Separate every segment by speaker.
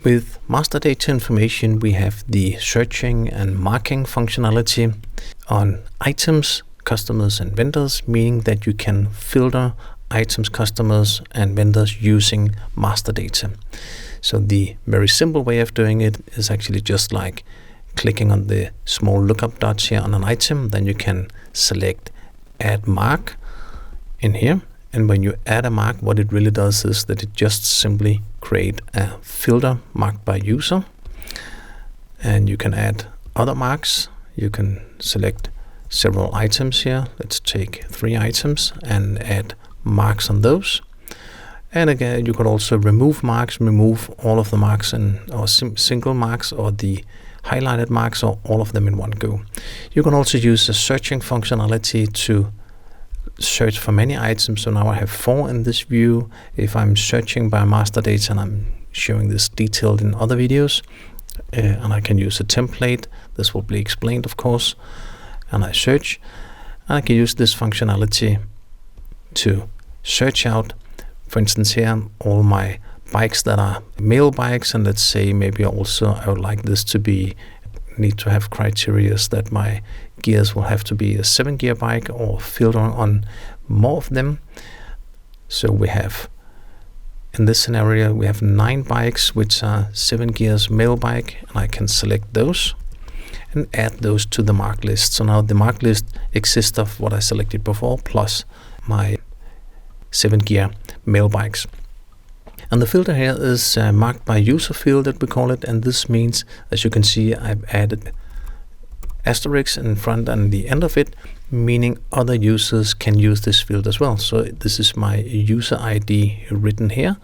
Speaker 1: With master data information, we have the searching and marking functionality on items, customers, and vendors, meaning that you can filter items, customers, and vendors using master data. So the very simple way of doing it is actually just like clicking on the small lookup dots here on an item. Then you can select add mark in here. And when you add a mark, what it really does is that it just simply create a filter marked by user. And you can add other marks. You can select several items here. Let's take 3 items and add marks on those. And again, you could also remove marks, remove all of the marks or single marks, or the highlighted marks, or all of them in one go. You can also use the searching functionality to search for many items. So now I have 4 in this view. If I'm searching by master data, and I'm showing this detailed in other videos, and I can use a template, this will be explained of course, and I search, and I can use this functionality to search out, for instance here, all my bikes that are male bikes, and let's say maybe also I would like this to need to have criteria that my gears will have to be a 7-gear bike, or filter on more of them. So we have, in this scenario, we have 9 bikes which are 7 gears male bike, and I can select those and add those to the mark list. So now the mark list exists of what I selected before plus my 7-gear male bikes. And the filter here is marked by user field, that we call it, and this means, as you can see, I've added asterisk in front and the end of it, meaning other users can use this field as well. So this is my user ID written here,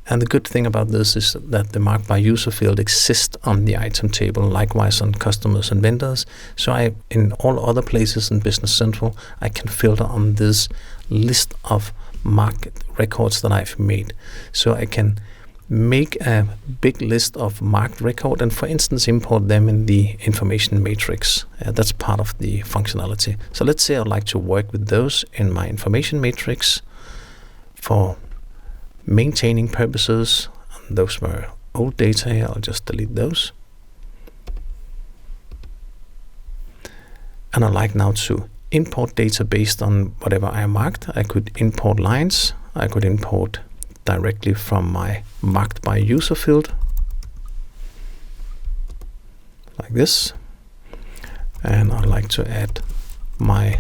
Speaker 1: and the good thing about this is that the marked by user field exists on the item table, likewise on customers and vendors. So in all other places in Business Central, I can filter on this list of marked records that I've made. So I can make a big list of marked record and, for instance, import them in the information matrix. That's part of the functionality. So let's say I'd like to work with those in my information matrix for maintaining purposes. Those were old data here. I'll just delete those. And I'd like now to import data based on whatever I marked. I could import lines. I could import directly from my marked by user field, like this. And I'd like to add my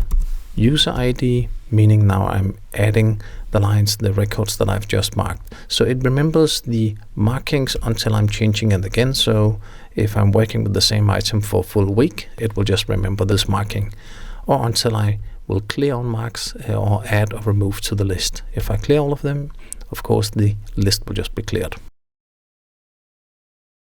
Speaker 1: user ID, meaning now I'm adding the lines, the records that I've just marked. So it remembers the markings until I'm changing it again. So if I'm working with the same item for a full week, it will just remember this marking, or until I will clear all marks or add or remove to the list. If I clear all of them, of course the list will just be cleared.